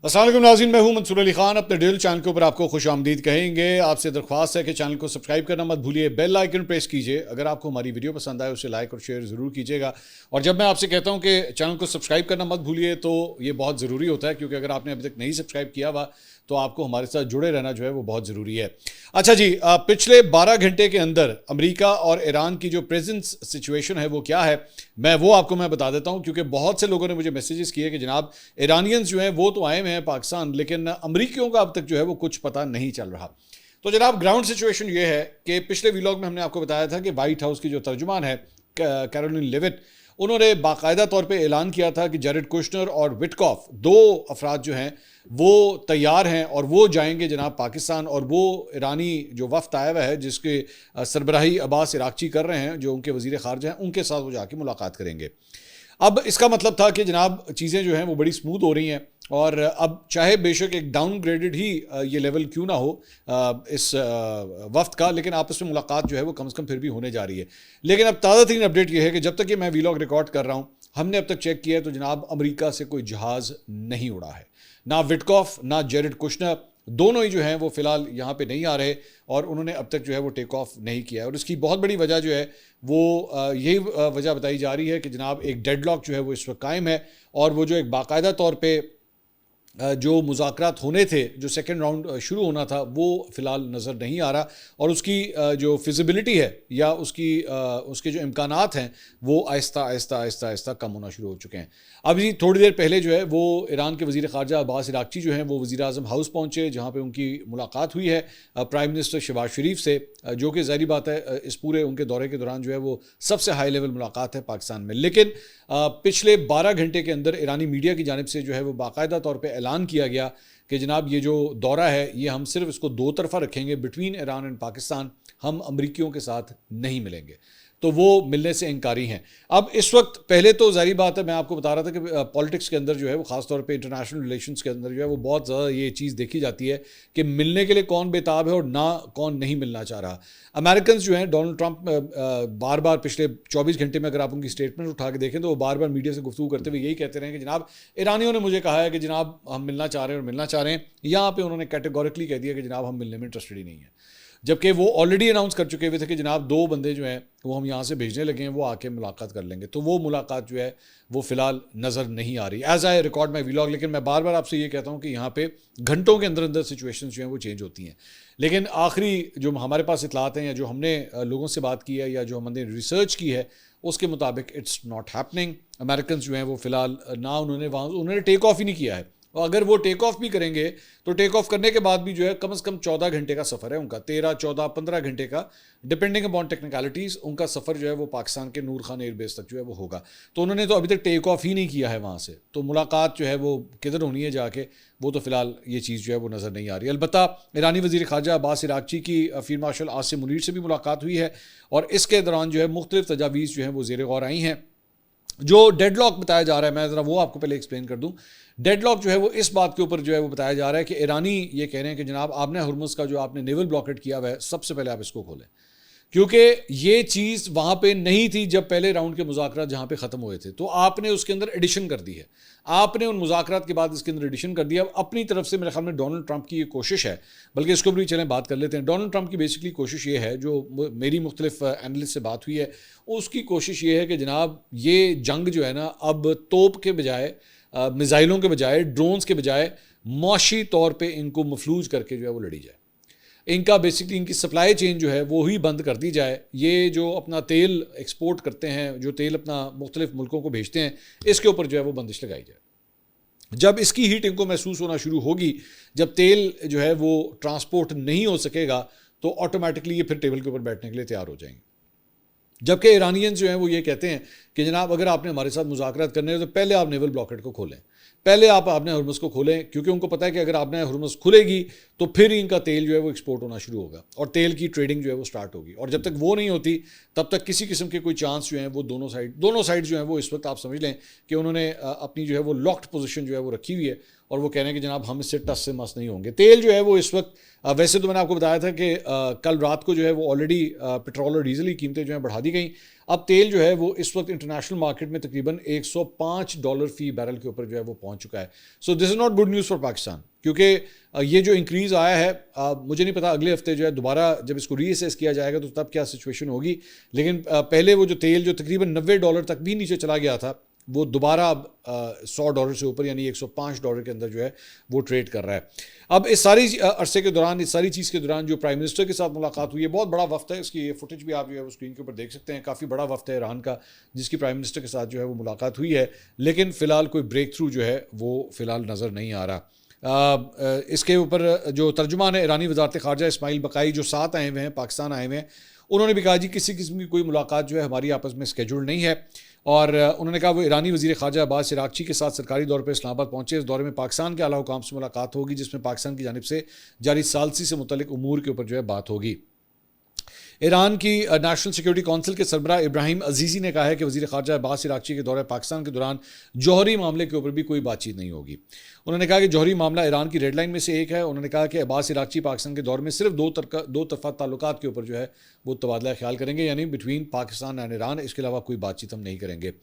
अस्सलाम वालेकुम नाज़रीन, मैं हूं मंसूर अली खान। अपने डेल चैनल के ऊपर आपको खुश आमदीद कहेंगे। आपसे दरख्वास्त है कि चैनल को सब्सक्राइब करना मत भूलिए, बेल आइकन प्रेस कीजिए। अगर आपको हमारी वीडियो पसंद आए उसे लाइक और शेयर ज़रूर कीजिएगा। और जब मैं आपसे कहता हूं कि चैनल को सब्सक्राइब करना मत भूलिए तो ये बहुत ज़रूरी होता है, क्योंकि अगर आपने अभी तक नहीं सब्सक्राइब किया हुआ तो आपको हमारे साथ जुड़े रहना जो है वो बहुत ज़रूरी है। अच्छा जी, पिछले 12 घंटे के अंदर अमेरिका और ईरान की जो प्रेजेंट सिचुएशन है वो क्या है, मैं आपको बता देता हूं, क्योंकि बहुत से लोगों ने मुझे मैसेजेस किए कि जनाब ईरानियंस जो हैं वो तो आए हुए हैं पाकिस्तान, लेकिन अमरीकियों का अब तक जो है वो कुछ पता नहीं चल रहा। तो जनाब ग्राउंड सिचुएशन ये है कि पिछले व्लॉग में हमने आपको बताया था कि वाइट हाउस की जो तर्जुमान है कैरोलिन लेविट, उन्होंने बाकायदा तौर पे ऐलान किया था कि जैरेड कुशनर और विटकॉफ दो अफराद जो हैं वो तैयार हैं और वो जाएंगे जनाब पाकिस्तान, और वो ईरानी जो वफ्द आया हुआ है जिसके सरबराही अब्बास इराक़ची कर रहे हैं, जो उनके वज़ीर ख़ारजा हैं, उनके साथ वो जाके मुलाकात करेंगे। अब इसका मतलब था कि जनाब चीज़ें जो हैं वो बड़ी स्मूथ हो रही हैं, और अब चाहे बेशक एक डाउनग्रेडेड ही ये लेवल क्यों ना हो इस वफ्त का, लेकिन आपस में मुलाकात जो है वो कम से कम फिर भी होने जा रही है। लेकिन अब ताज़ा तरीन अपडेट ये है कि जब तक ये मैं व्लॉग रिकॉर्ड कर रहा हूँ, हमने अब तक चेक किया है तो जनाब अमेरिका से कोई जहाज़ नहीं उड़ा है। ना विटकॉफ ना जैरेड कुशनर, दोनों ही जो हैं वो फ़िलहाल यहाँ पे नहीं आ रहे, और उन्होंने अब तक जो है वो टेक ऑफ नहीं किया है। और इसकी बहुत बड़ी वजह जो है वो यही वजह बताई जा रही है कि जनाब एक डेडलॉक जो है वो इस वक्त कायम है, और वो जो एक बाकायदा तौर पे जो मुज़ाकरात होने थे, जो सेकंड राउंड शुरू होना था, वो फ़िलहाल नज़र नहीं आ रहा, और उसकी जो फिजिबिलिटी है या उसके जो इम्कानात हैं वो आहिस्ता आहिस्ता आहिस्ता आहिस्ता कम होना शुरू हो चुके हैं। अभी थोड़ी देर पहले जो है वो ईरान के वज़ीर ख़ारजा अब्बास इराक़ची जो हैं वो वज़ीर आज़म हाउस पहुँचे, जहाँ पे उनकी मुलाकात हुई है प्राइम मिनिस्टर शहबाज शरीफ से, जो कि ज़ाहिर बात है इस पूरे उनके दौरे के दौरान जो है वो सबसे हाई लेवल मुलाकात है पाकिस्तान में। लेकिन पिछले 12 घंटे के अंदर ईरानी मीडिया की जानिब से जो है वो बाकायदा तौर पर ऐलान किया गया कि जनाब ये जो दौरा है ये हम सिर्फ इसको दो तरफा रखेंगे, बिटवीन ईरान एंड पाकिस्तान, हम अमरीकियों के साथ नहीं मिलेंगे। तो वो मिलने से इनकारी हैं। अब इस वक्त पहले तो ज़ाहिर बात है, मैं आपको बता रहा था कि पॉलिटिक्स के अंदर जो है वो ख़ास तौर पे इंटरनेशनल रिलेशंस के अंदर जो है वो बहुत ज़्यादा ये चीज़ देखी जाती है कि मिलने के लिए कौन बेताब है और ना कौन नहीं मिलना चाह रहा। अमेरिकन जो हैं, डोनाल्ड ट्रंप बार बार पिछले 24 घंटे में अगर आप उनकी स्टेटमेंट उठा के देखें तो वो बार बार मीडिया से गुफ्तगू करते हुए यही कहते रहे कि जनाब ईरानियों ने मुझे कहा है कि जनाब हम मिलना चाह रहे हैं और मिलना चाह रहे हैं। यहाँ पर उन्होंने कैटेगोरिकली कह दिया कि जनाब हम मिलने में इंटरेस्टेड ही नहीं है, जबकि वो ऑलरेडी अनाउंस कर चुके हुए थे कि जनाब दो बंदे जो हैं वो हम यहाँ से भेजने लगे हैं, वो आके मुलाकात कर लेंगे। तो वो मुलाकात जो है वो फ़िलहाल नज़र नहीं आ रही as I record my vlog. लेकिन मैं बार बार आपसे ये कहता हूँ कि यहाँ पे घंटों के अंदर अंदर सिचुएशन जो हैं वो चेंज होती हैं। लेकिन आखिरी जो हमारे पास इतलात हैं या जो हमने लोगों से बात की है या जो हमने रिसर्च की है उसके मुताबिक इट्स नॉट हैपनिंग। अमेरिकन जो हैं वो फ़िलहाल ना उन्होंने टेक ऑफ ही नहीं किया है, और अगर वो टेक ऑफ भी करेंगे तो टेक ऑफ करने के बाद भी जो है कम से कम 14 घंटे का सफ़र है उनका, 13, 14, 15 घंटे का, डिपेंडिंग अपॉन टेक्निकलिटीज़ उनका सफ़र जो है वो पाकिस्तान के नूर खान एयरबेस तक जो है वो होगा। तो उन्होंने तो अभी तक टेक ऑफ ही नहीं किया है वहाँ से, तो मुलाकात जो है वो किधर होनी है जाके, वो तो फ़िलहाल ये चीज़ जो है वो नज़र नहीं आ रही। अलबत्ता ईरानी वज़ीर ख़ारजा अब्बास इराक़ची की फील्ड मार्शल आसिम मुनीर से भी मुलाकात हुई है, और इसके दौरान जो है मुख्तलिफ तजावीज़ जो हैं वो ज़ेर गौर आई हैं। जो डेडलॉक बताया जा रहा है, मैं ज़रा वो आपको पहले एक्सप्लेन कर दूं। डेडलॉक जो है वो इस बात के ऊपर जो है वो बताया जा रहा है कि ईरानी ये कह रहे हैं कि जनाब आपने हुर्मुज़ का जो आपने नेवल ब्लॉकेट किया हुआ है, सबसे पहले आप इसको खोलें, क्योंकि ये चीज़ वहाँ पे नहीं थी जब पहले राउंड के मुज़ाकरात जहाँ पे ख़त्म हुए थे। तो आपने उसके अंदर एडिशन कर दी है, आपने उन मुज़ाकरात के बाद इसके अंदर एडिशन कर दिया। अब अपनी तरफ से मेरे ख्याल में डोनाल्ड ट्रंप की ये कोशिश है, बल्कि इसको भी चलें बात कर लेते हैं। डोनाल्ड ट्रंप की बेसिकली कोशिश ये है, जो मेरी मुख्तलिफ एनालिस्ट से बात हुई है, उसकी कोशिश ये है कि जनाब ये जंग जो है ना, अब तोप के बजाय, मिज़ाइलों के बजाय, ड्रोन्स के बजाय मुआशी तौर पर इनको मफलूज करके जो है वो लड़ी जाए। इनका बेसिकली इनकी सप्लाई चेन जो है वो ही बंद कर दी जाए। ये जो अपना तेल एक्सपोर्ट करते हैं, जो तेल अपना मुख्तलिफ मुल्कों को भेजते हैं, इसके ऊपर जो है वो बंदिश लगाई जाए। जब इसकी हीट इनको महसूस होना शुरू होगी, जब तेल जो है वो ट्रांसपोर्ट नहीं हो सकेगा, तो ऑटोमेटिकली ये फिर टेबल के ऊपर बैठने के लिए तैयार हो जाएंगे। जबकि ईरानियंस जो हैं वो ये कहते हैं कि जनाब अगर आपने हमारे साथ मुज़ाकरात करने हैं तो पहले आप नेवल ब्लॉकेट को खोलें, पहले आपने हुर्मुज़ को खोलें, क्योंकि उनको पता है कि अगर आपने हुर्मुज़ खुलेगी तो फिर इनका तेल जो है वो एक्सपोर्ट होना शुरू होगा और तेल की ट्रेडिंग जो है वो स्टार्ट होगी। और जब तक वो नहीं होती तब तक किसी किस्म के कोई चांस जो है वो दोनों साइड जो है वो इस वक्त आप समझ लें कि उन्होंने अपनी जो है वो लॉक्ड पोजीशन जो है वो रखी हुई है, और वो कह रहे हैं कि जनाब हम इससे टस से मस नहीं होंगे। तेल जो है वो इस वक्त वैसे तो मैंने आपको बताया था कि कल रात को जो है वो ऑलरेडी पेट्रोल और डीजल की कीमतें जो है बढ़ा दी गई। अब तेल जो है वो इस वक्त इंटरनेशनल मार्केट में तकरीबन $105 फी बैरल के ऊपर जो है वो पहुंच चुका है। So this is not good news for Pakistan, क्योंकि ये जो इंक्रीज़ आया है, मुझे नहीं पता अगले हफ्ते जो है दोबारा जब इसको रीअसेस किया जाएगा तो तब क्या सिचुएशन होगी, लेकिन पहले वो जो तेल जो तकरीबन $90 तक भी नीचे चला गया था, वो दोबारा अब $100 से ऊपर यानी $105 के अंदर जो है वो ट्रेड कर रहा है। अब इस सारी अरसे के दौरान, इस सारी चीज़ के दौरान जो प्राइम मिनिस्टर के साथ मुलाकात हुई है, बहुत बड़ा वफ्त है, इसकी ये फुटेज भी आप जो है वो स्क्रीन के ऊपर देख सकते हैं। काफ़ी बड़ा वफ्त है ईरान का जिसकी प्राइम मिनिस्टर के साथ जो है वो मुलाकात हुई है, लेकिन फ़िलहाल कोई ब्रेक थ्रू जो है वो फ़िलहाल नज़र नहीं आ रहा। इसके ऊपर जो तर्जुमान है ईरानी वज़ारत ख़ारजा इस्माइल बकाई जो साथ आए हुए हैं, पाकिस्तान आए हुए हैं, उन्होंने भी कहा जी किसी किस्म की कोई मुलाकात जो है हमारी आपस में स्केड्यूल नहीं है। और उन्होंने कहा वो ईरानी वज़ीर ख़ारजा अब्बास इराक़ची के साथ सरकारी दौर पर इस्लामाबाद पहुंचे। इस दौरे में पाकिस्तान के आला हुकाम से मुलाकात होगी, जिसमें पाकिस्तान की जानिब से जारी सालसी से मुतल्लिक़ उमूर के ऊपर जो है बात होगी। ईरान की नेशनल सिक्योरिटी काउंसिल के सरबराह इब्राहिम अजीज़ी ने कहा है कि वज़ीर ख़ारजा अब्बास इराक़ची के दौरे पाकिस्तान के दौरान जौहरी मामले के ऊपर भी कोई बातचीत नहीं होगी। उन्होंने कहा कि जौहरी मामला ईरान की रेड लाइन में से एक है। उन्होंने कहा कि अब्बास इराक़ची पाकिस्तान के दौर में सिर्फ दो तरफ़ा ताल्लुकात के ऊपर जो है वो तबादला ख्याल करेंगे, यानी बिटवीन पाकिस्तान एंड ईरान। इसके अलावा कोई बातचीत हम नहीं करेंगे।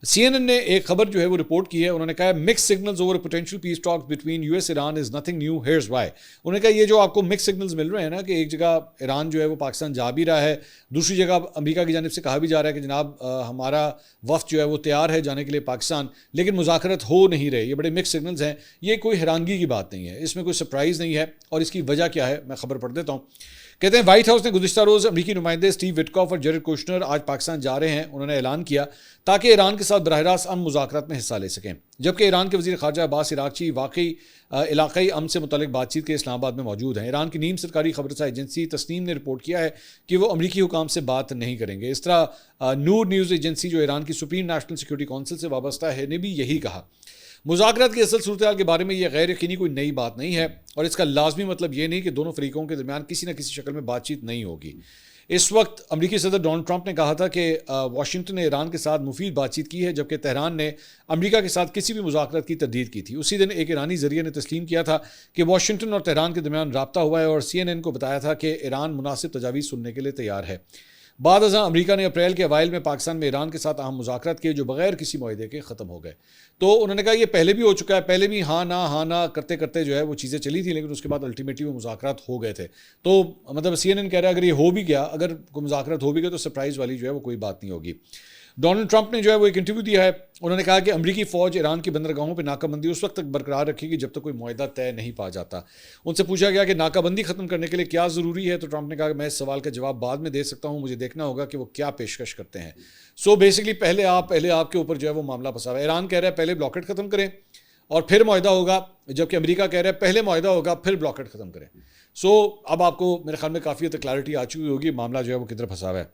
CNN ने एक खबर जो है वो रिपोर्ट की है। उन्होंने कहा mixed signals over potential peace talks between US Iran is nothing new, here's why. उन्होंने कहा ये जो आपको मिक्स सिग्नल्स मिल रहे हैं ना कि एक जगह ईरान जो है वो पाकिस्तान जा भी रहा है, दूसरी जगह अमेरिका की जानिब से कहा भी जा रहा है कि जनाब हमारा वफ्द जो है वो तैयार है जाने के लिए पाकिस्तान, लेकिन मुज़ाकरत हो नहीं रहे। ये बड़े मिक्स सिग्नल्स हैं, ये कोई हैरानगी की बात नहीं है, इसमें कोई सरप्राइज़ नहीं है। और इसकी वजह क्या है मैं खबर पढ़ देता हूँ। कहते हैं व्हाइट हाउस ने गुज़िश्ता रोज़ अमेरिकी नुमाइंदे स्टीव विटकॉफ और जेरेड कुशनर आज पाकिस्तान जा रहे हैं। उन्होंने ऐलान किया ताकि ईरान के साथ बराह रास्त अमन मुज़ाकरात में हिस्सा ले सकें, जबकि ईरान के वज़ीर ख़ारजा अब्बास इराक़ची वाकई इलाक़ाई अमन से मुतल्लिक़ बातचीत के इस्लामाबाद में मौजूद हैं। ईरान की नीम सरकारी खबरसा एजेंसी तस्नीम ने रिपोर्ट किया है कि वो अमरीकी हुकाम से बात नहीं करेंगे। इस तरह नूर न्यूज़ एजेंसी जो ईरान की सुप्रीम नेशनल सिक्योरिटी काउंसिल से वाबस्ता है ने भी यही कहा। मुज़ाकरात की असल सूरत हाल के बारे में यह गैर यकीनी कोई नई बात नहीं है और इसका लाजमी मतलब ये नहीं कि दोनों फरीकों के दरमियान किसी न किसी शक्ल में बातचीत नहीं होगी। इस वक्त अमेरिकी सदर डोनाल्ड ट्रंप ने कहा था कि वाशिंगटन ने ईरान के साथ मुफीद बातचीत की है, जबकि तेहरान ने अमेरिका के साथ किसी भी मुज़ाकरात की तरदीद की थी। उसी दिन एक ईरानी ज़रिए ने तस्लीम किया था कि वाशिंगटन और तेहरान के दरमियान रब्ता हुआ है और CNN को बताया था कि ईरान मुनासिब तजावीज़ सुनने के लिए तैयार है। बाद अज़ां अमेरिका ने अप्रैल के अवाइल में पाकिस्तान में ईरान के साथ अहम मुज़ाकरात किए जो बगैर किसी मुआहदे के ख़त्म हो गए। तो उन्होंने कहा ये पहले भी हो चुका है, पहले भी हाँ ना करते करते जो है वो चीज़ें चली थी, लेकिन उसके बाद अल्टीमेटली वो मुज़ाकरात हो गए थे। तो मतलब CNN कह रहा है अगर ये हो भी गया, अगर कोई मुज़ाकरात हो भी गया तो सरप्राइज़ वाली जो है वो कोई बात नहीं होगी। डोनाल्ड ट्रंप ने जो है वो एक इंटरव्यू दिया है। उन्होंने कहा कि अमरीकी फ़ौज ईरान की बंदरगाहों पर नाकाबंदी उस वक्त तक बरकरार रखेगी जब तक कोई मुआहदा तय नहीं पा जाता। उनसे पूछा गया कि नाकाबंदी ख़त्म करने के लिए क्या ज़रूरी है, तो ट्रंप ने कहा कि मैं इस सवाल का जवाब बाद में दे सकता हूँ, मुझे देखना होगा कि वो क्या पेशकश करते हैं। सो बेसिकली पहले आपके ऊपर जो है वो मामला फंसा हुआ है। ईरान कह रहा है पहले ब्लॉकेट ख़त्म करें और फिर मुआहदा होगा, जबकि अमेरिका कह रहा है पहले मुआहदा होगा फिर ब्लॉकेट ख़त्म करें। सो अब आपको मेरे ख्याल में काफ़ी हद तक क्लैरिटी आ चुकी होगी मामला जो है वो किधर फंसा हुआ है।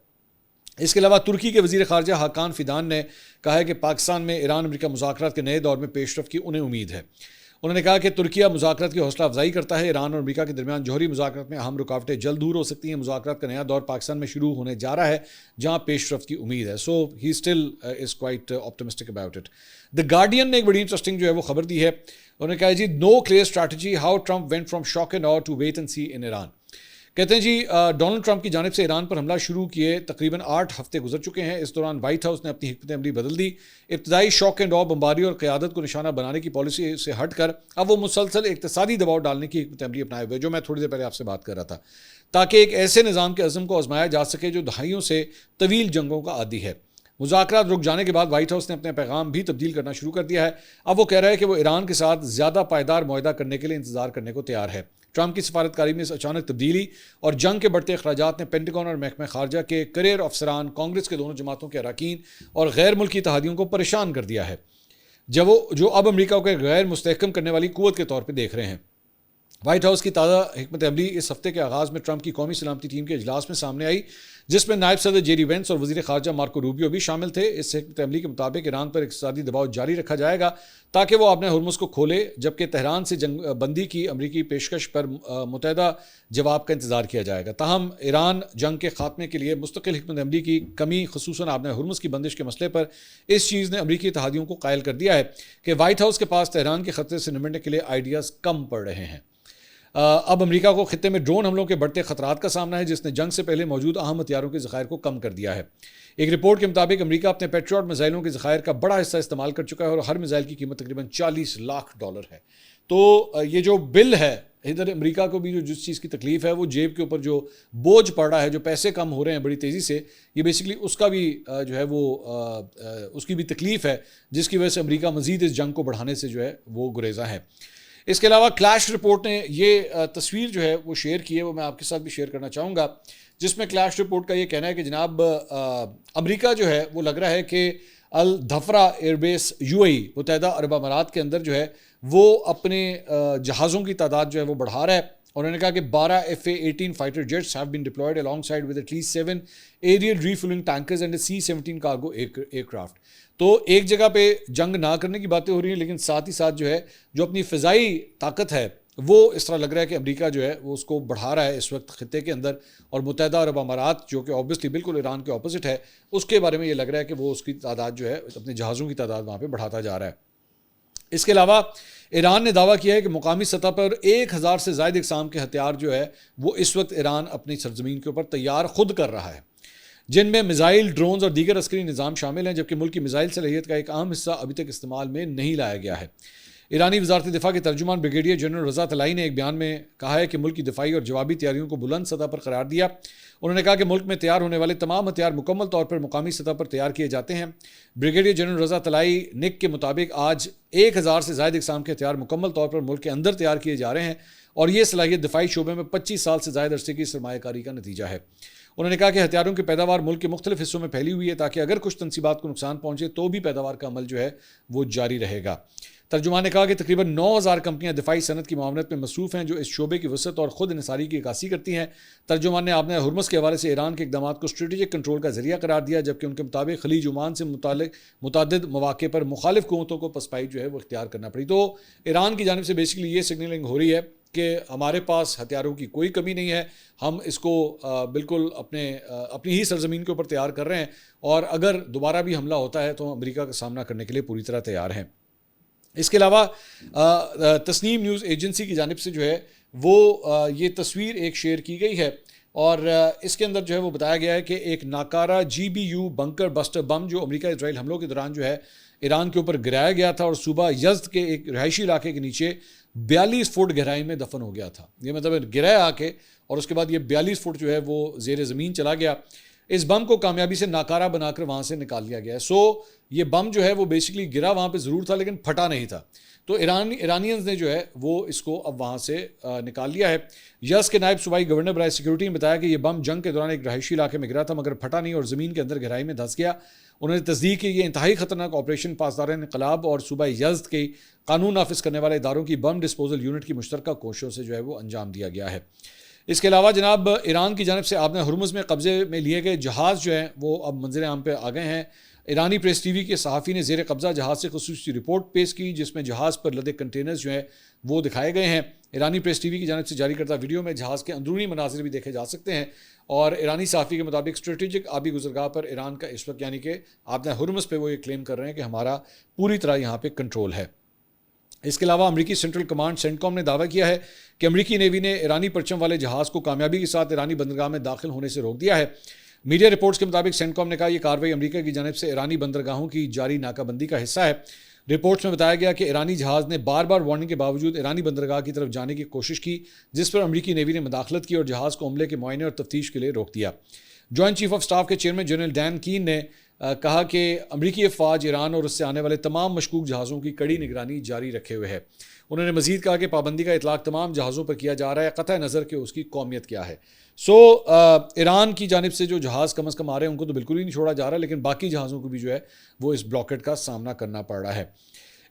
इसके अलावा तुर्की के वज़ीर ख़ारजा हाकान फिदान ने कहा है कि पाकिस्तान में ईरान अमेरिका मुज़ाकरात के नए दौर में पेशरफ की उन्हें उम्मीद है। उन्होंने कहा कि तुर्किया मुज़ाकरात की हौसला अफजाई करता है। ईरान और अमेरिका के दरमियान जौहरी मुज़ाकरात में अहम रुकावटें जल्द दूर हो सकती हैं। मुज़ाकरात का नया दौर पाकिस्तान में शुरू होने जा रहा है जहाँ पेशरफ की उम्मीद है। So he still is quite optimistic about it. The Guardian ने एक बड़ी इंटरेस्टिंग जो है वो खबर दी है। उन्होंने कहा जी no clear strategy how Trump went from shock and awe to wait and see in Iran. कहते हैं जी डोनाल्ड ट्रंप की जानिब से ईरान पर हमला शुरू किए तकरीबन 8 हफ्ते गुजर चुके हैं। इस दौरान व्हाइट हाउस ने अपनी हिकमत अमली बदल दी। इब्तदाई शॉक एंड ऑ बमबारी और क़यादत को निशाना बनाने की पॉलिसी से हटकर अब वो मुसलसल इक़्तिसादी दबाव डालने की हिकमत अमली अपनाए हुए, जो मैं थोड़ी देर पहले आपसे बात कर रहा था, ताकि एक ऐसे निज़ाम के अज़म को आजमाया जा सके जो दहाइयों से तवील जंगों का आदी है। मुज़ाकरात रुक जाने के बाद व्हाइट हाउस ने अपने पैगाम भी तब्दील करना शुरू कर दिया है। अब वो कह रहा है कि वो ईरान के साथ ज़्यादा पायदार मुआहदा करने के लिए इंतज़ार करने को तैयार है। ट्रंप की सफारतकारी में इस अचानक तब्दीली और जंग के बढ़ते अखराजात ने पेंटागन और महकमा खारजा के करियर अफसरान, कांग्रेस के दोनों जमातों के अरकान और गैर मुल्की इत्तेहादियों को परेशान कर दिया है, जो अब अमेरिका को गैर मुस्तहकम करने वाली कुव्वत के तौर पर देख रहे हैं। व्हाइट हाउस की ताज़ा हिकमत अमली इस हफ्ते के आगाज़ में ट्रंप की कौमी सलामती टीम के इजलास में सामने आई, जिसमें नायब सदर जेडी वेंस और वज़ीर ख़ारजा मार्को रूबियो भी शामिल थे। इस हिकमत अमली के मुताबिक ईरान पर इक़्तिसादी दबाव जारी रखा जाएगा ताकि वो अपने हुर्मुज़ को खोले, जबकि तेहरान से जंग बंदी की अमरीकी पेशकश पर मुतहदा जवाब का इंतज़ार किया जाएगा। ताहम ईरान जंग के खात्मे के लिए मुस्तकिल हिकमत अमली की कमी, खुसूसन आपने हुर्मुज़ की बंदिश के मसले पर इस चीज़ ने अमरीकी इत्तेहादियों को कायल कर दिया है कि व्हाइट हाउस के पास तेहरान के ख़तरे से निपटने के लिए आइडियाज़ कम पड़ रहे हैं। अब अमेरिका को खित्ते में ड्रोन हमलों के बढ़ते खतरात का सामना है, जिसने जंग से पहले मौजूद अहम हथियारों के ज़खायर को कम कर दिया है। एक रिपोर्ट के मुताबिक अमेरिका अपने पेट्रियट मिसाइलों के ज़खायर का बड़ा हिस्सा इस्तेमाल कर चुका है और हर मिसाइल की कीमत तकरीबन $40 लाख है। तो ये जो बिल है, इधर अमेरिका को भी जो जिस चीज़ की तकलीफ है, वो जेब के ऊपर जो बोझ पड़ रहा है, जो पैसे कम हो रहे हैं बड़ी तेज़ी से, ये बेसिकली उसका भी जो है वो उसकी भी तकलीफ है, जिसकी वजह से अमेरिका मज़ीद इस जंग को बढ़ाने से जो है वो गुरेज़ा है। इसके अलावा क्लैश रिपोर्ट ने ये तस्वीर जो है वो शेयर की है, वो मैं आपके साथ भी शेयर करना चाहूँगा, जिसमें क्लैश रिपोर्ट का ये कहना है कि जनाब अमेरिका जो है वो लग रहा है कि अल धफरा एयरबेस UAE मुत्तहिदा अरब अमारात के अंदर जो है वो अपने जहाज़ों की तादाद जो है वो बढ़ा रहा है। उन्होंने कहा कि 12 FA-18 fighter jets have been deployed alongside with at least 7 aerial refuelling tankers and C-17 cargo aircraft. तो एक जगह पे जंग ना करने की बातें हो रही हैं, लेकिन साथ ही साथ जो है जो अपनी फ़िज़ाई ताकत है वो इस तरह लग रहा है कि अमेरिका जो है वो उसको बढ़ा रहा है इस वक्त खित्ते के अंदर। और मुत्तहिदा अरब अमारात जो कि ऑब्वियसली बिल्कुल ईरान के ऑपोजिट है, उसके बारे में ये लग रहा है कि वो उसकी तादाद जो है अपने जहाज़ों की तादाद वहाँ पर बढ़ाता जा रहा है। इसके अलावा ईरान ने दावा किया है कि मुकामी सतह पर 1000 से ज़ायद इकसाम के हथियार जो है वो इस वक्त ईरान अपनी सरजमीन के ऊपर तैयार खुद कर रहा है, जिनमें मिसाइल, ड्रोन्स और दीगर अस्करी निज़ाम शामिल हैं, जबकि मुल्क की मिसाइल सलाहियत का एक अहम हिस्सा अभी तक इस्तेमाल में नहीं लाया गया है। ईरानी वज़ारत दिफ़ा के तर्जुमान ब्रिगेडियर जनरल रज़ा तलाई ने एक बयान में कहा है कि मुल्क की दिफाई और जवाबी तैयारियों को बुलंद सतह पर करार दिया। उन्होंने कहा कि मुल्क में तैयार होने वाले तमाम हथियार मुकम्मल तौर पर मुकामी सतह पर तैयार किए जाते हैं। ब्रिगेडियर जनरल रज़ा तलाई निक के मुताबिक आज 1000 से ज़ायद इकसाम के हथियार मुकम्मल तौर पर मुल्क के अंदर तैयार किए जा रहे हैं और ये सलाहियत दिफाई शोबे में 25 साल से ज़ायद अरसे की सरमायाकारी का नतीजा है। उन्होंने कहा कि हथियारों की पैदावार मुल्क के मुख्तलिफ हिस्सों में फैली हुई है, ताकि अगर कुछ तनसीबात को नुकसान पहुंचे तो भी पैदावार का अमल जो है वो जारी रहेगा। तर्जुमान ने कहा कि तकरीबन 9000 कंपनियां दिफाई सनत की मामलत में मसरूफ़ हैं, जो इस शोबे की वसअत और ख़ुद इंसारी की अक्कासी करती हैं। तर्जुमान ने आपने हुर्मस के हवाले से ईरान के इक़दाम को स्ट्रेटेजिक कंट्रोल का जरिया करार दिया, जबकि उनके मुताबिक खलीज ओमान से मुतादिद मौक़े पर मुखालिफ कुव्वतों को पसपाई जो है वो इख्तियार करना पड़ी। तो ईरान की जानिब से बेसिकली ये सिग्नलिंग हो रही है कि हमारे पास हथियारों की कोई कमी नहीं है, हम इसको बिल्कुल अपनी ही सरजमीन के ऊपर तैयार कर रहे हैं और अगर दोबारा भी हमला होता है तो हम अमेरिका का सामना करने के लिए पूरी तरह तैयार हैं। इसके अलावा तस्नीम न्यूज़ एजेंसी की जानिब से जो है वो ये तस्वीर एक शेयर की गई है और इसके अंदर जो है वो बताया गया है कि एक नाकारा GBU बंकर बस्टर बम जो अमेरिका इजराइल हमलों के दौरान जो है ईरान के ऊपर गिराया गया था और सुबह यज़्द के एक रिहायशी इलाके के नीचे 42 फुट गहराई में दफन हो गया था। ये मतलब गिराया आके और उसके बाद ये 42 फुट जो है वो ज़ेर ज़मीन चला गया। इस बम को कामयाबी से नाकारा बनाकर वहाँ से निकाल लिया गया है। सो ये बम जो है वो बेसिकली गिरा वहाँ पे ज़रूर था, लेकिन फटा नहीं था। तो ईरानियंस ने जो है वो इसको अब वहाँ से निकाल लिया है। यस के नायब सूबाई गवर्नर बराए सिक्योरिटी ने बताया कि यह बम जंग के दौरान एक रहायशी इलाके में गिरा था, मगर फटा नहीं और ज़मीन के अंदर गहराई में धंस गया। उन्होंने तस्दीक की ये इंतहाई ख़तरनाक ऑपरेशन पासदार इनकलाब और सूबा यज़्द के कानून नाफिज करने वाले इदारों की बम डिस्पोजल यूनिट की मुश्तरका कोशिशों से जो है वो अंजाम दिया गया है। इसके अलावा जनाब ईरान की जानिब से आपने हुर्मुज़ में कब्ज़े में लिए गए जहाज़ जो हैं वो अब मंज़िल आम पे आ गए हैं। ईरानी प्रेस TV के सहाफ़ी ने ज़ेर कब्ज़ा जहाज़ से ख़ुसूसी रिपोर्ट पेश की, जिसमें जहाज़ पर लदे कंटेनर्स जो हैं वो दिखाए गए हैं। ईरानी प्रेस TV की जानिब से जारी करदा वीडियो में जहाज़ के अंदरूनी मनाज़िर भी देखे जा सकते हैं और ईरानी सहाफ़ी के मुताबिक स्ट्रेटेजिक आबी गुज़रगाह पर ईरान का इस वक्त यानी कि आपने हुर्मुज़ पे वो ये क्लेम कर रहे हैं कि हमारा पूरी तरह यहाँ पर कंट्रोल है। इसके अलावा अमेरिकी सेंट्रल कमांड सेंटकॉम ने दावा किया है कि अमेरिकी नेवी ने ईरानी परचम वाले जहाज़ को कामयाबी के साथ ईरानी बंदरगाह में दाखिल होने से रोक दिया है। मीडिया रिपोर्ट्स के मुताबिक सेंटकॉम ने कहा यह कार्रवाई अमेरिका की जानिब से ईरानी बंदरगाहों की जारी नाकाबंदी का हिस्सा है। रिपोर्ट्स में बताया गया कि ईरानी जहाज़ ने बार बार वार्निंग के बावजूद ईरानी बंदरगाह की तरफ जाने की कोशिश की, जिस पर अमेरिकी नेवी ने मुदाखलत की और जहाज़ को हमले के मुआयने और तफ्तीश के लिए रोक दिया। जॉइंट चीफ ऑफ स्टाफ के चेयरमैन जनरल डैन कीन ने कहा कि अमरीकी अफवाज ईरान और उससे आने वाले तमाम मशकूक जहाज़ों की कड़ी निगरानी जारी रखे हुए है। उन्होंने मजीद कहा कि पाबंदी का इतलाक तमाम जहाज़ों पर किया जा रहा है, क़तई नज़र के उसकी कौमियत क्या है। ईरान की जानिब से जो जहाज़ कम अज़ कम आ रहे हैं उनको तो बिल्कुल ही नहीं छोड़ा जा रहा, लेकिन बाकी जहाज़ों को भी जो है वो इस ब्लॉकेट का सामना करना पड़ रहा है।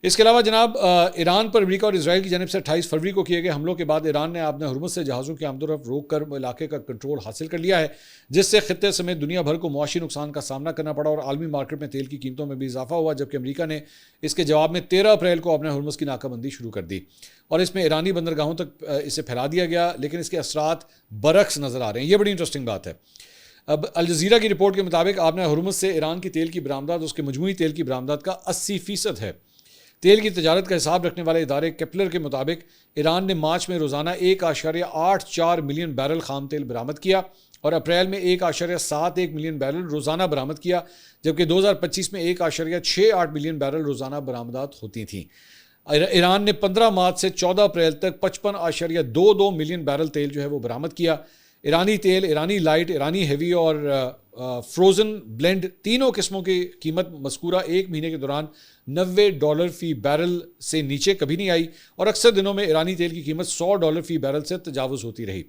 इसके अलावा जनाब ईरान पर अमेरिका और इजराइल की जानिब से 28 फरवरी को किए गए हमलों के बाद ईरान ने आपने हुर्मुज़ से जहाज़ों की आमदोरफ्त रोक कर इलाके का कंट्रोल हासिल कर लिया है, जिससे खित्ते समेत दुनिया भर को मुआशी नुकसान का सामना करना पड़ा और आलमी मार्केट में तेल की कीमतों में भी इजाफा हुआ, जबकि अमेरिका ने इसके जवाब में 13 अप्रैल को अपने हुर्मुज़ की नाकाबंदी शुरू कर दी और इसमें ईरानी बंदरगाहों तक इसे फैला दिया गया, लेकिन इसके असरात बरक्स नज़र आ रहे हैं। ये बड़ी इंटरेस्टिंग बात है। अब अल जज़ीरा की रिपोर्ट के मुताबिक आपने हुर्मुज़ से ईरान की तेल की बरामदात उसके मजमूई तेल की बरामदात का 80% है। तेल की तजारत का हिसाब रखने वाले इदारे केपलर के मुताबिक ईरान ने मार्च में रोज़ाना 1.84 मिलियन बैरल खाम तेल बरामद किया और अप्रैल में 1.71 मिलियन बैरल रोज़ाना बरामद किया, जबकि 2025 में 1.68 मिलियन बैरल रोज़ाना बरामदात होती थीं। ईरान ने 15 मार्च से 14 अप्रैल तक 55.22 मिलियन बैरल तेल जो है वो बरामद किया। ईरानी तेल, ईरानी लाइट, ईरानी हेवी और फ्रोज़न ब्लेंड तीनों किस्मों की कीमत मज़कूरा एक महीने के दौरान $90 फ़ी बैरल से नीचे कभी नहीं आई और अक्सर दिनों में ईरानी तेल की कीमत $100 फ़ी बैरल से तजावुज़ होती रही।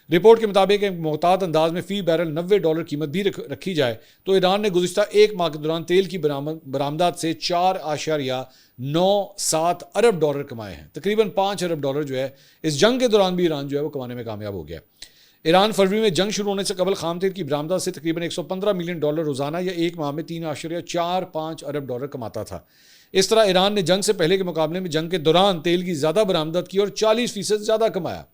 रिपोर्ट के मुताबिक एक मोहतात अंदाज में फ़ी बैरल $90 कीमत भी रखी जाए तो ईरान ने गुज़िश्ता एक माह के दौरान तेल की बरामदात से $4.97 अरब कमाए हैं। तकरीबन $5 अरब जो है इस जंग के दौरान भी ईरान जो है वो कमाने में कामयाब हो गया। ईरान फरवरी में जंग शुरू होने से कबल खाम तेल की बरामदात से तकरीबन $115 मिलियन रोज़ाना या एक माह में $3.45 अरब कमाता था। इस तरह ईरान ने जंग से पहले के मुकाबले में जंग के दौरान तेल की ज़्यादा बरामदात की और 40% ज़्यादा कमाया।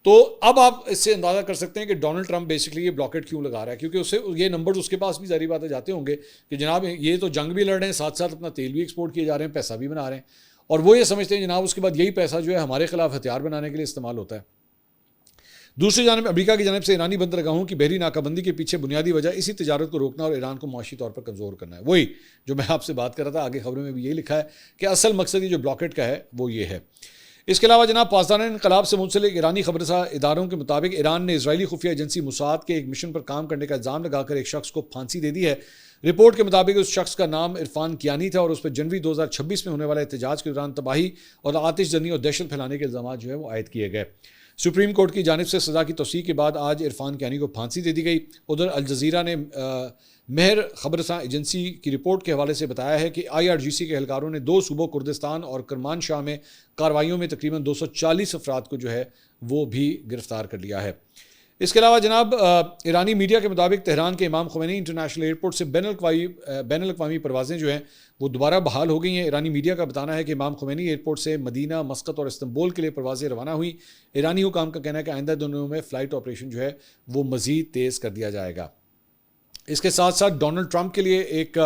तो अब आप इससे अंदाज़ा कर सकते हैं कि डोनाल्ड ट्रंप बेसिकली ये ब्लॉकेट क्यों लगा रहा है, क्योंकि उससे ये नंबर्स उसके पास भी जारी बातें जाते होंगे कि जनाब ये तो जंग भी लड़ रहे हैं, साथ साथ अपना तेल भी एक्सपोर्ट किए जा रहे हैं, पैसा भी बना रहे हैं, और वो ये समझते हैं जनाब उसके बाद यही पैसा जो है हमारे खिलाफ हथियार बनाने के लिए इस्तेमाल होता है। दूसरी जानब अमेरिका की जानब से ईरानी बंदरगाहों की बहरी नाकाबंदी के पीछे बुनियादी वजह इसी तजारत को रोकना और ईरान को मुआशी तौर पर कमज़ोर करना है। वही जो मैं आपसे बात कर रहा था, आगे खबरों में भी यही लिखा है कि असल मकसद ये जो ब्लॉकेट का है वो ये है। इसके अलावा जनाब पाकिस्तान इनकलाब से मुंसलिक ईरानी खबरसा इदारों के मुताबिक ईरान ने इजरायली खुफिया एजेंसी मुसाद के एक मिशन पर काम करने का इल्ज़ाम लगाकर एक शख्स को फांसी दे दी है। रिपोर्ट के मुताबिक उस शख्स का नाम इरफान कियानी था और उस पर जनवरी 2026 में होने वाले एहतजाज के दौरान तबाही और आतिशजनी और दहशत फैलाने के इल्ज़ाम जो है वो आयद किए गए। सुप्रीम कोर्ट की जानिब से सज़ा की तौसीक़ के बाद आज इरफान कियानी को फांसी दे दी गई। उधर अल जज़ीरा ने महर खबरसां एजेंसी की रिपोर्ट के हवाले से बताया है कि IRGC के एहलकारों ने 2 सूबों कुर्दिस्तान और करमानशाह में कार्रवाइयों में तकरीबन 240 अफराद को जो है वो भी गिरफ्तार कर लिया है। इसके अलावा जनाब ईरानी मीडिया के मुताबिक तेहरान के इमाम ख़ुमैनी इंटरनेशनल एयरपोर्ट से बैनुल अक़वामी परवाज़ें जो हैं वो दोबारा बहाल हो गई हैं। ईरानी मीडिया का बताना है कि इमाम ख़ुमैनी एयरपोर्ट से मदीना, मस्कत और इस्तंबुल के लिए परवाज़ें रवाना हुई। ईरानी हुकाम का कहना है कि आइंदा दिनों में फ़्लाइट ऑपरेशन जो है वो मज़ीद तेज़ कर दिया जाएगा। इसके साथ साथ डोनाल्ड ट्रंप के लिए एक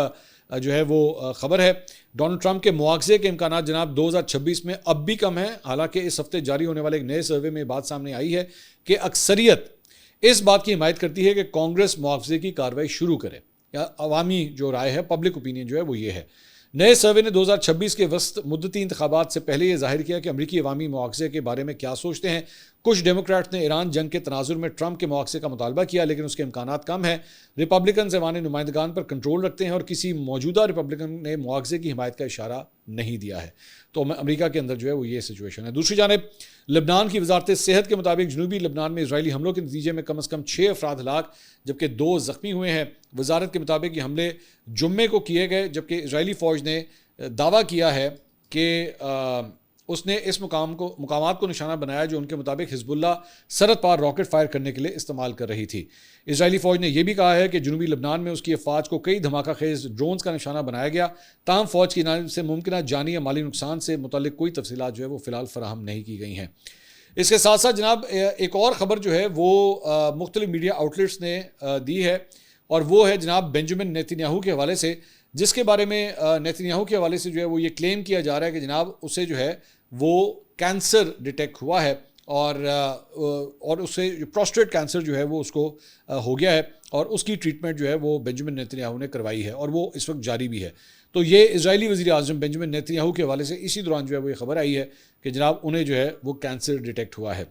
जो है वो ख़बर है। डोनाल्ड ट्रंप के मुआवजे के इम्कानात जनाब 2026 में अब भी कम है। हालांकि इस हफ्ते जारी होने वाले एक नए सर्वे में बात सामने आई है कि अक्सरियत इस बात की हिमायत करती है कि कांग्रेस मुआवजे की कार्रवाई शुरू करे, या अवामी जो राय है, पब्लिक ओपिनियन जो है वो ये है। नए सर्वे ने 2026 के वस्त मुद्दती इंतखाबात से पहले ये जाहिर किया कि अमरीकी अवामी मुआवजे के बारे में क्या सोचते हैं। कुछ डेमोक्रेट्स ने ईरान जंग के तनाजुर में ट्रंप के मुआवजे का मुतालबा किया, लेकिन उसके इम्कानात कम है। रिपब्लिकन ऐवान नुमाइंदगान पर कंट्रोल रखते हैं और किसी मौजूदा रिपब्लिकन ने मुआवजे की हिमायत का इशारा नहीं दिया है। तो अमरीका के अंदर जो है वो ये सिचुएशन है। दूसरी जानब लबनान की वजारत सेहत के मुताबिक जनूबी लबनान में इजरायली हमलों के नतीजे में कम अज़ कम 6 अफराद हलाक जबकि 2 ज़ख्मी हुए हैं। वजारत के मुताबिक ये हमले जुम्मे को किए गए, जबकि इजरायली फ़ौज ने दावा किया है कि उसने इस मुकामात को निशाना बनाया जो उनके मुताबिक हिजबुल्लाह सरहद पार रॉकेट फायर करने के लिए इस्तेमाल कर रही थी। इजरायली फ़ौज ने यह भी कहा है कि जनूबी लबनान में उसकी अफवाज को कई धमाका खेज ड्रोन्स का निशाना बनाया गया। ताहम फ़ौज की जानिब से मुमकिन जानी या माली नुकसान से मुतल्लिक कोई तफसीलात जो है वो फ़िलहाल फराहम नहीं की गई हैं। इसके साथ साथ जनाब एक और ख़बर जो है वो मुख्तलिफ मीडिया आउटलेट्स ने दी है और वो है जनाब बेंजामिन नेतन्याहू के हवाले से, जिसके बारे में नेतन्याहू के हवाले से जो है वो ये क्लेम किया जा रहा है कि जनाब उसे जो है वो कैंसर डिटेक्ट हुआ है और उससे प्रोस्टेट कैंसर जो है वो उसको हो गया है और उसकी ट्रीटमेंट जो है वो बेंजामिन नेतन्याहू ने करवाई है और वो इस वक्त जारी भी है। तो ये इजरायली वज़ीर आज़म बेंजामिन नेतन्याहू के हवाले से इसी दौरान जो है वो ये खबर आई है कि जनाब उन्हें जो है वो कैंसर डिटेक्ट हुआ है।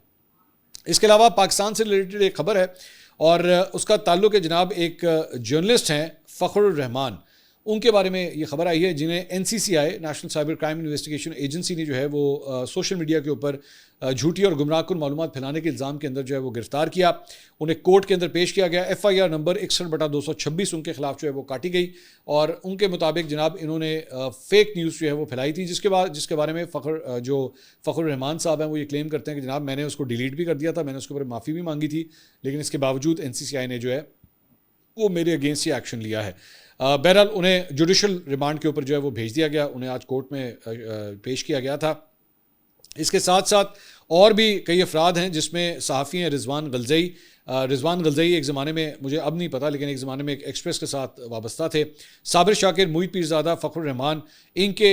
इसके अलावा पाकिस्तान से रिलेटेड एक खबर है और उसका ताल्लुक है जनाब एक जर्नलिस्ट हैं फ़खरुर रहमान, उनके बारे में ये खबर आई है जिन्हें NCCI national cyber crime investigation agency ने जो है वो सोशल मीडिया के ऊपर झूठी और गुमराहकुन मालूमात फैलाने के इल्ज़ाम के अंदर जो है वो गिरफ्तार किया। उन्हें कोर्ट के अंदर पेश किया गया। FIR नंबर 61/226 उनके खिलाफ जो है वो काटी गई और उनके मुताबिक जनाब इन्होंने फेक न्यूज़ जो है वो फैलाई थी, जिसके बारे में फ़खरुर रहमान साहब हैं वो ये क्लेम करते हैं कि जनाब मैंने उसको डिलीट भी कर दिया था, मैंने उसके ऊपर माफ़ी भी मांगी थी, लेकिन इसके बावजूद NCCI ने जो है वो मेरे अगेंस्ट ही एक्शन लिया है। बहरहाल उन्हें जुडिशल रिमांड के ऊपर जो है वो भेज दिया गया, उन्हें आज कोर्ट में पेश किया गया था। इसके साथ साथ और भी कई अफराद हैं जिसमें सहाफ़ी हैं रिजवान गलज़ई, रिजवान गलजई एक ज़माने में, मुझे अब नहीं पता, लेकिन एक ज़माने में एक एक्सप्रेस के साथ वाबस्ता थे। साबिर शाकिर, मुईद पीरज़ादा, फ़खरुर रहमान, इनके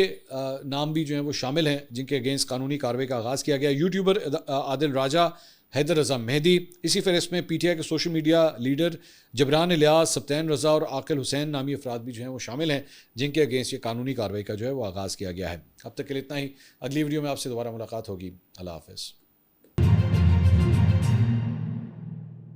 नाम भी जो हैं वो शामिल हैं जिनके अगेंस्ट कानूनी कार्रवाई का आगाज़ किया गया। यूट्यूबर आदिल राजा, हैदर रज़ा मेहदी, इसी फहरिस्त में पीटीआई के social media leader Jibran Ilyas, Sibtain Raza और आकिल हुसैन नामी अफराद भी जो हैं वो शामिल हैं जिनके अगेंस्ट ये कानूनी कार्रवाई का जो है वो आगाज़ किया गया है। अब तक के लिए इतना ही। अगली वीडियो में आपसे दोबारा मुलाकात होगी। अल्लाह हाफ़िज़।